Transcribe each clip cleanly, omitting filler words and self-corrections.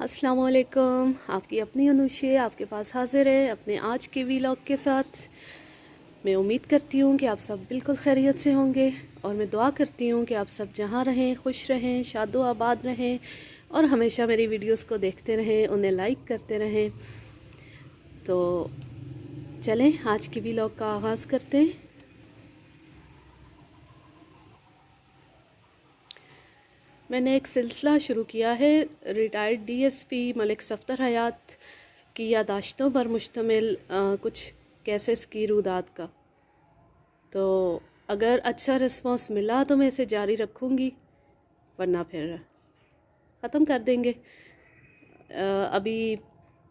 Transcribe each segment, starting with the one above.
अस्सलाम वालेकुम। आपकी अपनी अनुशे आपके पास हाजिर है अपने आज के वीलॉग के साथ। मैं उम्मीद करती हूँ कि आप सब बिल्कुल खैरियत से होंगे और मैं दुआ करती हूँ कि आप सब जहाँ रहें खुश रहें, शादो आबाद रहें और हमेशा मेरी वीडियोस को देखते रहें, उन्हें लाइक करते रहें। तो चलें आज की वीलॉग का आगाज़ करते हैं। मैंने एक सिलसिला शुरू किया है रिटायर्ड डीएसपी मलिक सफ़दर हयात की यादाश्तों पर मुश्तमिल कुछ केसेस की रुदात का। तो अगर अच्छा रिस्पांस मिला तो मैं इसे जारी रखूँगी, वरना फिर ख़त्म कर देंगे। अभी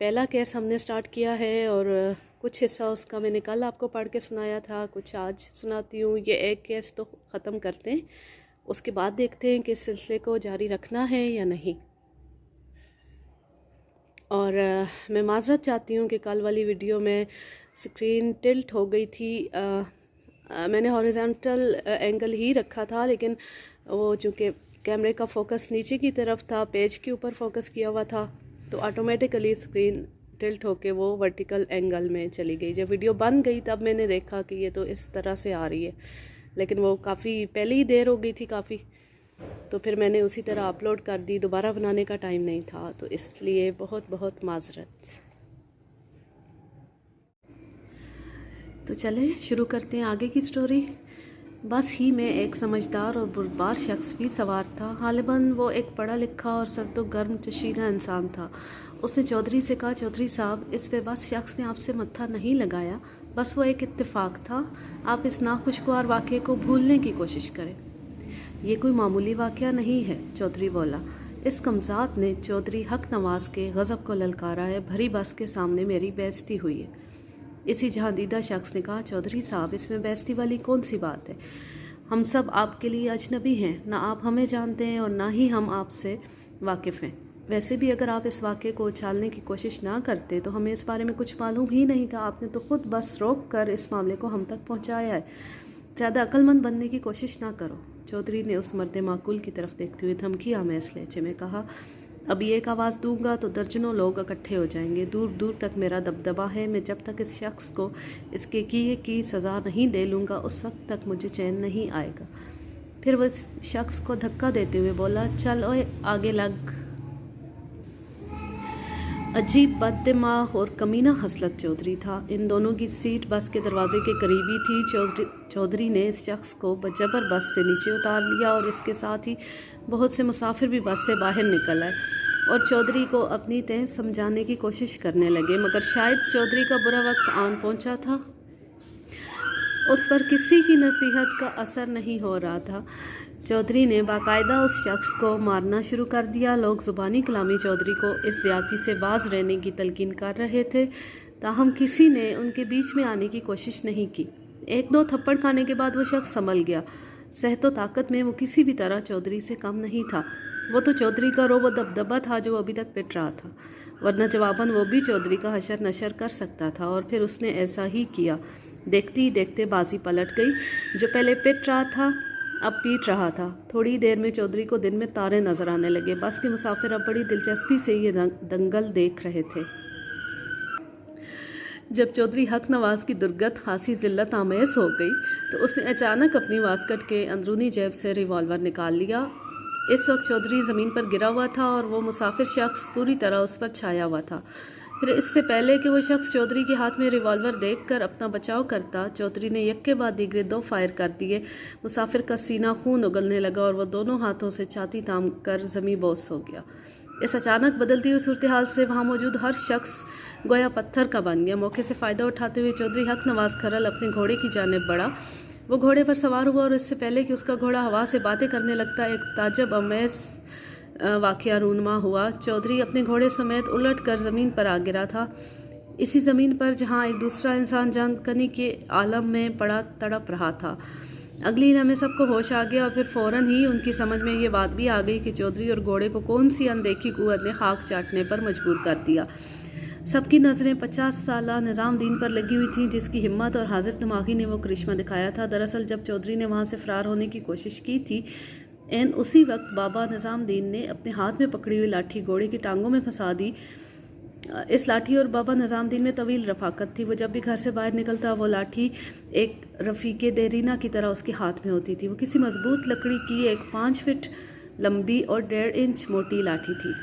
पहला केस हमने स्टार्ट किया है और कुछ हिस्सा उसका मैंने कल आपको पढ़ के सुनाया था, कुछ आज सुनाती हूँ। ये एक केस तो ख़त्म करते हैं, उसके बाद देखते हैं कि इस सिलसिले को जारी रखना है या नहीं। और मैं माज़रत चाहती हूँ कि कल वाली वीडियो में स्क्रीन टिल्ट हो गई थी। मैंने हॉरिजॉन्टल एंगल ही रखा था, लेकिन वो चूँकि कैमरे का फोकस नीचे की तरफ था, पेज के ऊपर फोकस किया हुआ था, तो ऑटोमेटिकली स्क्रीन टिल्ट होके वो वर्टिकल एंगल में चली गई। जब वीडियो बन गई तब मैंने देखा कि ये तो इस तरह से आ रही है, लेकिन वो काफ़ी पहले ही देर हो गई थी काफ़ी, तो फिर मैंने उसी तरह अपलोड कर दी। दोबारा बनाने का टाइम नहीं था, तो इसलिए बहुत बहुत माज़रत। तो चलें शुरू करते हैं आगे की स्टोरी। बस ही में एक समझदार और बुर्दबार शख्स भी सवार था। गालिबन वो एक पढ़ा लिखा और सर्दो गर्म चशीला इंसान था। उसने चौधरी से कहा, चौधरी साहब, इस बेबस शख्स ने आपसे मत्था नहीं लगाया, बस वो एक इत्तेफाक था। आप इस नाखुशगवार वाक़े को भूलने की कोशिश करें। ये कोई मामूली वाक़या नहीं है, चौधरी बोला। इस कमज़ात ने चौधरी हक नवाज़ के गज़ब को ललकारा है। भरी बस के सामने मेरी बेइज्जती हुई है। इसी जहांदीदा शख्स ने कहा, चौधरी साहब, इसमें बेइज्जती वाली कौन सी बात है? हम सब आपके लिए अजनबी हैं, ना आप हमें जानते हैं और ना ही हम आपसे वाकिफ़ हैं। वैसे भी अगर आप इस वाक़े को उछालने की कोशिश ना करते तो हमें इस बारे में कुछ मालूम ही नहीं था। आपने तो खुद बस रोक कर इस मामले को हम तक पहुंचाया है। ज़्यादा अक्लमंद बनने की कोशिश ना करो। चौधरी ने उस मर्द माकूल की तरफ देखते हुए धमकी आमेज़ लहजे में कहा, अभी एक आवाज़ दूंगा तो दर्जनों लोग इकट्ठे हो जाएंगे। दूर दूर तक मेरा दबदबा है। मैं जब तक इस शख्स को इसके किए की सज़ा नहीं दे लूँगा, उस वक्त तक मुझे चैन नहीं आएगा। फिर वह इस शख्स को धक्का देते हुए बोला, चल ओए आगे लग। अजीब बददिमाग और कमीना हसलत चौधरी था। इन दोनों की सीट बस के दरवाजे के करीबी थी। चौधरी ने इस शख्स को बजबर बस से नीचे उतार लिया और इसके साथ ही बहुत से मुसाफिर भी बस से बाहर निकल आए और चौधरी को अपनी तय समझाने की कोशिश करने लगे, मगर शायद चौधरी का बुरा वक्त आन पहुंचा था। उस पर किसी की नसीहत का असर नहीं हो रहा था। चौधरी ने बाकायदा उस शख्स को मारना शुरू कर दिया। लोग ज़ुबानी कलामी चौधरी को इस ज़्यादती से बाज रहने की तलकीन कर रहे थे, ताहम किसी ने उनके बीच में आने की कोशिश नहीं की। एक दो थप्पड़ खाने के बाद वो शख्स संभल गया। सेहतो ताकत में वो किसी भी तरह चौधरी से कम नहीं था। वो तो चौधरी का रोब दबदबा था जो अभी तक पिट रहा था, वरना जवाबन वो भी चौधरी का हशर नशर कर सकता था, और फिर उसने ऐसा ही किया। देखते ही देखते बाजी पलट गई। जो पहले पिट रहा था अब पीट रहा था। थोड़ी देर में चौधरी को दिन में तारे नजर आने लगे। बस के मुसाफिर अब बड़ी दिलचस्पी से ये दंगल देख रहे थे। जब चौधरी हक नवाज की दुर्गत खासी जिल्लत आमेज हो गई तो उसने अचानक अपनी वास्कट के अंदरूनी जेब से रिवॉल्वर निकाल लिया। इस वक्त चौधरी ज़मीन पर गिरा हुआ था और वो मुसाफिर शख्स पूरी तरह उस पर छाया हुआ था। फिर इससे पहले कि वो शख्स चौधरी के हाथ में रिवॉल्वर देखकर अपना बचाव करता, चौधरी ने यक के बाद दीगरे 2 फायर कर दिए। मुसाफिर का सीना खून उगलने लगा और वह दोनों हाथों से छाती थाम कर ज़मीं बोस हो गया। इस अचानक बदलती हुई सूरत हाल से वहाँ मौजूद हर शख्स गोया पत्थर का बन गया। मौके से फ़ायदा उठाते हुए चौधरी हक नवाज खरल अपने घोड़े की जानिब बढ़ा। वो घोड़े पर सवार हुआ और इससे पहले कि उसका घोड़ा हवा से बातें करने लगता, एक ताज्जुब आमेज़ वाक़या रूनमा हुआ। चौधरी अपने घोड़े समेत उलट कर ज़मीन पर आ गिरा था। इसी ज़मीन पर जहाँ एक दूसरा इंसान जानकनी के आलम में पड़ा तड़प रहा था। अगली लम्हे सबको होश आ गया और फिर फ़ौरन ही उनकी समझ में ये बात भी आ गई कि चौधरी और घोड़े को कौन सी अनदेखी कुव्वत ने खाक चाटने पर मजबूर कर दिया। सबकी नज़रें 50 साला निज़ामुद्दीन पर लगी हुई थी, जिसकी हिम्मत और हाजिर दिमागी ने वो करिश्मा दिखाया था। दरअसल जब चौधरी ने वहाँ से फ़रार होने की कोशिश की थी एन उसी वक्त बाबा निज़ामुद्दीन ने अपने हाथ में पकड़ी हुई लाठी घोड़े की टांगों में फंसा दी। इस लाठी और बाबा निज़ामुद्दीन में तवील रफ़ाकत थी। वो जब भी घर से बाहर निकलता वो लाठी एक रफ़ीके देरीना की तरह उसके हाथ में होती थी। वो किसी मजबूत लकड़ी की एक 5 फीट लंबी और 1.5 इंच मोटी लाठी थी।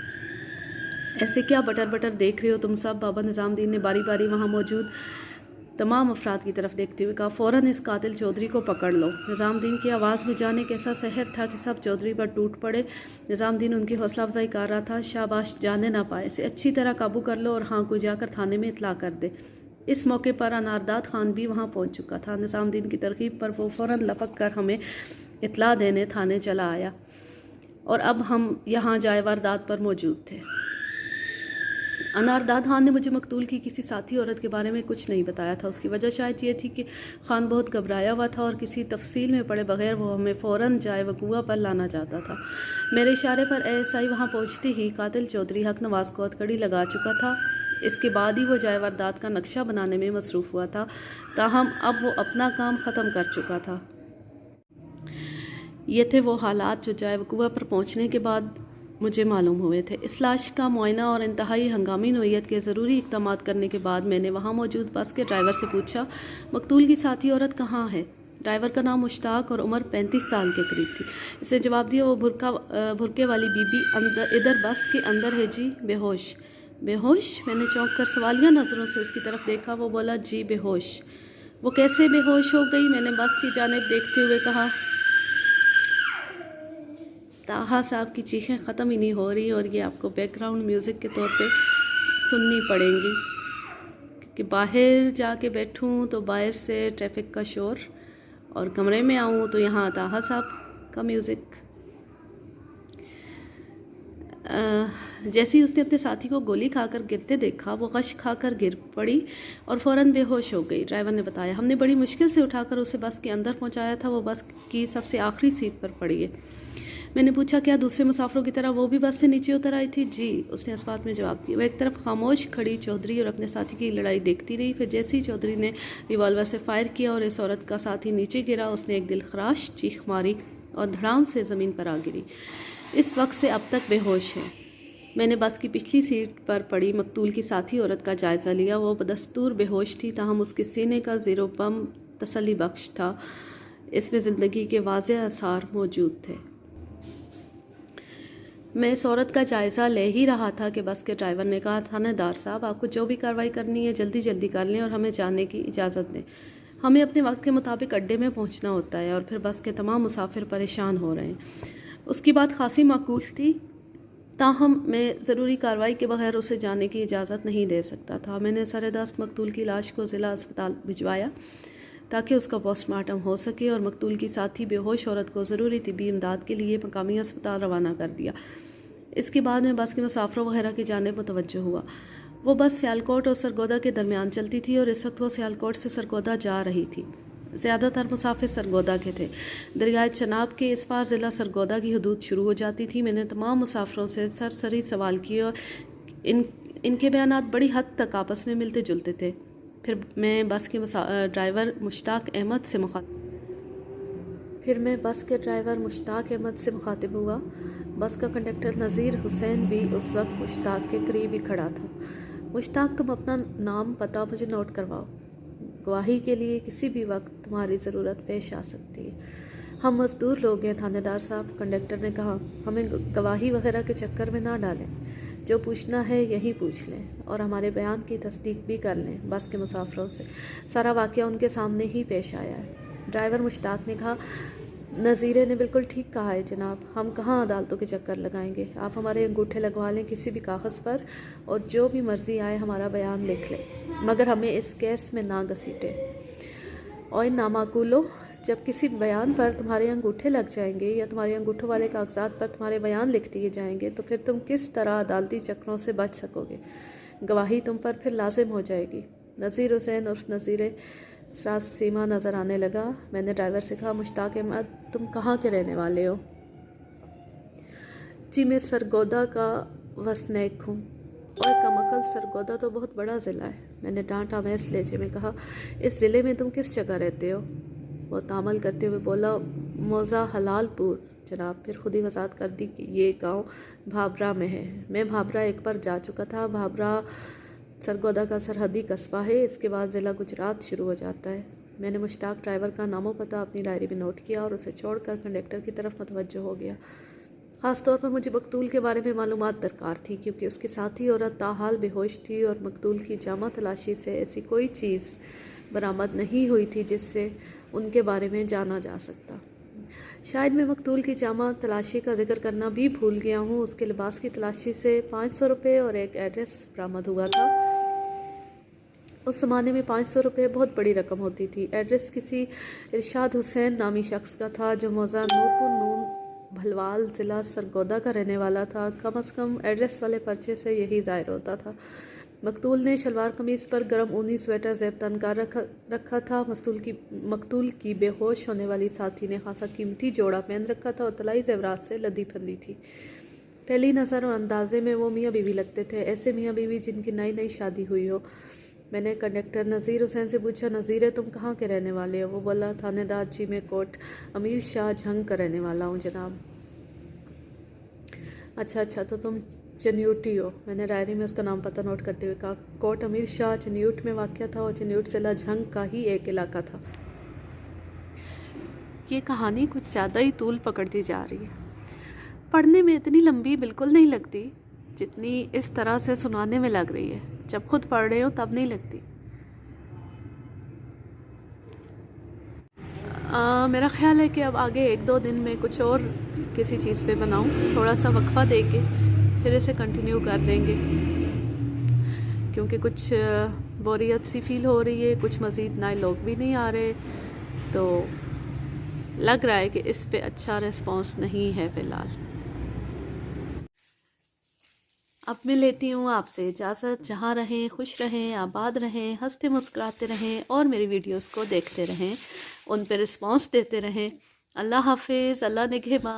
ऐसे क्या बटर बटर देख रहे हो तुम सब? बाबा निज़ामुद्दीन ने बारी बारी वहाँ मौजूद तमाम अफराद की तरफ देखते हुए कहा। फ़ौरन इस कातिल चौधरी को पकड़ लो। निज़ामुद्दीन की आवाज़ में जाने कैसा सहर था कि सब चौधरी पर टूट पड़े। निज़ामुद्दीन उनकी हौसला अफजाई कर रहा था। शाबाश, जाने ना पाए, इसे अच्छी तरह काबू कर लो और हाँ, कोई जाकर थाने में इतला कर दे। इस मौके पर अनारदाद खान भी वहाँ पहुँच चुका था। निज़ामुद्दीन की तरकीब पर वो फ़ौरन लपक कर हमें इतला देने थाने चला आया और अब हम यहाँ जाए वारदात पर मौजूद थे। अनारदाद खान ने मुझे मकतूल की किसी साथी औरत के बारे में कुछ नहीं बताया था। उसकी वजह शायद ये थी कि खान बहुत घबराया हुआ था और किसी तफसील में पड़े बगैर वो हमें फ़ौरन जाए वकूआ पर लाना चाहता था। मेरे इशारे पर एएसआई वहाँ पहुँचते ही कातिल चौधरी हक नवाज को हथकड़ी लगा चुका था। इसके बाद ही वो जाए वारदात का नक्शा बनाने में मसरूफ़ हुआ था। ताहम अब वो अपना काम ख़त्म कर चुका था। ये थे वो हालात जो जाए वकूआ पर पहुँचने के बाद मुझे मालूम हुए थे। इस लाश का मुआयना और इंतहाई हंगामी नोयत के ज़रूरी इक़दामात करने के बाद मैंने वहाँ मौजूद बस के ड्राइवर से पूछा, मकतूल की साथी औरत कहाँ है? ड्राइवर का नाम मुश्ताक और उम्र 35 साल के करीब थी। इसने जवाब दिया, वो भुरके वाली बीबी अंदर इधर बस के अंदर है जी, बेहोश। बेहोश? मैंने चौंक कर सवालिया नज़रों से उसकी तरफ देखा। वो बोला, जी बेहोश। वो कैसे बेहोश हो गई? मैंने बस की जानिब देखते हुए कहा। ताहा साहब की चीखें ख़त्म ही नहीं हो रही और ये आपको बैकग्राउंड म्यूज़िक के तौर पे सुननी पड़ेंगी, क्योंकि बाहर जाके बैठूं तो बाहर से ट्रैफिक का शोर और कमरे में आऊं तो यहाँ ताहा साहब का म्यूज़िक। जैसे ही उसने अपने साथी को गोली खाकर गिरते देखा, वो गश खाकर गिर पड़ी और फ़ौरन बेहोश हो गई। ड्राइवर ने बताया, हमने बड़ी मुश्किल से उठाकर उसे बस के अंदर पहुंचाया था। वो बस की सबसे आखिरी सीट पर पड़ी है। मैंने पूछा, क्या दूसरे मुसाफिरों की तरह वो भी बस से नीचे उतर आई थी? जी, उसने इस बात में जवाब दिया। वह एक तरफ खामोश खड़ी चौधरी और अपने साथी की लड़ाई देखती रही। फिर जैसे ही चौधरी ने रिवॉल्वर से फायर किया और इस औरत का साथी नीचे गिरा, उसने एक दिलखराश चीख मारी और धड़ाम से ज़मीन पर आ गिरी। इस वक्त से अब तक बेहोश है। मैंने बस की पिछली सीट पर पड़ी मकतूल की साथी औरत का जायज़ा लिया। वो बदस्तूर बेहोश थी, ताहम उसके सीने का ज़ीरो बम तसल्ली बख्श था। इसमें ज़िंदगी के वाज़ेह आसार मौजूद थे। मैं इस औरत का जायज़ा ले ही रहा था कि बस के ड्राइवर ने कहा, थानेदार साहब, आपको जो भी कार्रवाई करनी है जल्दी जल्दी कर लें और हमें जाने की इजाज़त दें। हमें अपने वक्त के मुताबिक अड्डे में पहुंचना होता है और फिर बस के तमाम मुसाफिर परेशान हो रहे हैं। उसकी बात खासी माकूल थी, ताहम मैं ज़रूरी कार्रवाई के बगैर उसे जाने की इजाज़त नहीं दे सकता था। मैंने सरेदस्त मकतूल की लाश को ज़िला अस्पताल भिजवाया ताकि उसका पोस्टमार्टम हो सके और मकतूल की साथी बेहोश औरत को ज़रूरी तिब्बी इमदाद के लिए मकामी अस्पताल रवाना कर दिया। इसके बाद मैं बस के मुसाफिरों वगैरह की जानिब मुतवज्जो हुआ। वो बस सियालकोट और सरगोदा के दरमियान चलती थी और इस वक्त वो सियालकोट से सरगोदा जा रही थी। ज़्यादातर मुसाफिर सरगोदा के थे। दरियाए चनाब के इस पार ज़िला सरगोदा की हदूद शुरू हो जाती थी। मैंने तमाम मुसाफिरों से सरसरी सवाल किए और इनके बयानात बड़ी हद तक आपस में मिलते जुलते थे। फिर मैं बस के ड्राइवर मुश्ताक अहमद से मुखातिब हुआ। बस का कंडक्टर नज़ीर हुसैन भी उस वक्त मुश्ताक के करीब ही खड़ा था। मुश्ताक, तुम अपना नाम पता मुझे नोट करवाओ। गवाही के लिए किसी भी वक्त तुम्हारी ज़रूरत पेश आ सकती है। हम मज़दूर लोग हैं थानेदार साहब, कंडक्टर ने कहा। हमें गवाही वगैरह के चक्कर में ना डालें। जो पूछना है यही पूछ लें और हमारे बयान की तस्दीक भी कर लें। बस के मुसाफिरों से सारा वाक़या उनके सामने ही पेश आया है। ड्राइवर मुश्ताक ने कहा, नज़ीरे ने बिल्कुल ठीक कहा है जनाब, हम कहाँ अदालतों के चक्कर लगाएंगे। आप हमारे अंगूठे लगवा लें किसी भी कागज़ पर और जो भी मर्ज़ी आए हमारा बयान लिख लें, मगर हमें इस केस में ना घसीटें। और नामाकूलो, जब किसी बयान पर तुम्हारे अंगूठे लग जाएंगे या तुम्हारे अंगूठों वाले कागजात पर तुम्हारे बयान लिख दिए जाएंगे तो फिर तुम किस तरह अदालती चक्रों से बच सकोगे। गवाही तुम पर फिर लाजिम हो जाएगी। नज़ीर हुसैन उर्फ नज़ीर सराज सीमा नज़र आने लगा। मैंने ड्राइवर से कहा, मुश्ताक अहमद, तुम कहाँ के रहने वाले हो? जी, मैं सरगोदा का वसनीक हूँ। और कमकल, सरगोदा तो बहुत बड़ा ज़िला है। मैंने डांटा। मैं इस लहजे में कहा, इस ज़िले में तुम किस जगह रहते हो? वो तामल करते हुए बोला, मौज़ा हलालपुर। जनाब। फिर खुद ही वजाहत कर दी कि ये गांव भाभरा में है। मैं भाभरा एक बार जा चुका था। भाभरा सरगोदा का सरहदी कस्बा है। इसके बाद ज़िला गुजरात शुरू हो जाता है। मैंने मुश्ताक ड्राइवर का नामो पता अपनी डायरी में नोट किया और उसे छोड़कर कंडक्टर की तरफ मुतवज्जो हो गया। ख़ास तौर पर मुझे मकतूल के बारे में मालूमात दरकार थी, क्योंकि उसकी साथी औरत ताहाल बेहोश थी और मकतूल की जामा तलाशी से ऐसी कोई चीज़ बरामद नहीं हुई थी जिससे उनके बारे में जाना जा सकता। शायद मैं मकतूल की जामा तलाशी का जिक्र करना भी भूल गया हूँ। उसके लिबास की तलाशी से 500 रुपये और एक एड्रेस बरामद हुआ था। उस ज़माने में 500 रुपये बहुत बड़ी रकम होती थी। एड्रेस किसी इरशाद हुसैन नामी शख्स का था जो मौज़ा नूरपुर नून भलवाल ज़िला सरगोदा का रहने वाला था। कम अज़ कम एड्रेस वाले पर्चे से यही ज़ाहिर होता था। मकतूल ने शलवार कमीज़ पर गर्म ऊनी स्वेटर ज़ेब तन कर रखा था। मकतूल की बेहोश होने वाली साथी ने खासा कीमती जोड़ा पहन रखा था और तलाई ज़ेवरात से लदी फंदी थी। पहली नज़र और अंदाजे में वो मियाँ बीवी लगते थे, ऐसे मियाँ बीवी जिनकी नई नई शादी हुई हो। मैंने कंडक्टर नज़ीर हुसैन से पूछा, नज़ीर तुम कहाँ के रहने वाले हो? वो बोला, थानेदार जी में कोट अमीर शाह झंग का रहने वाला हूँ जनाब। अच्छा, तो तुम चन्यूटी हो? मैंने डायरी में उसका नाम पता नोट करते हुए कहा। कोट अमीर शाह चन्यूट में वाक़या था और चन्यूट ज़िला झंग का ही एक इलाका था। ये कहानी कुछ ज़्यादा ही तूल पकड़ती जा रही है। पढ़ने में इतनी लंबी बिल्कुल नहीं लगती जितनी इस तरह से सुनाने में लग रही है। जब खुद पढ़ रहे हो तब नहीं लगती। मेरा ख़्याल है कि अब आगे 1-2 दिन में कुछ और किसी चीज़ पे बनाऊं, थोड़ा सा वक्फा दे के फिर इसे कंटिन्यू कर देंगे, क्योंकि कुछ बोरियत सी फील हो रही है। कुछ मज़ीद नए लोग भी नहीं आ रहे, तो लग रहा है कि इस पे अच्छा रिस्पॉन्स नहीं है फ़िलहाल। अब मैं लेती हूँ आपसे इजाज़त। जहाँ रहें खुश रहें, आबाद रहें, हंसते मुस्कुराते रहें और मेरी वीडियोस को देखते रहें, उन पर रिस्पॉन्स देते रहें। अल्लाह हाफिज़। अल्लाह निगहबान।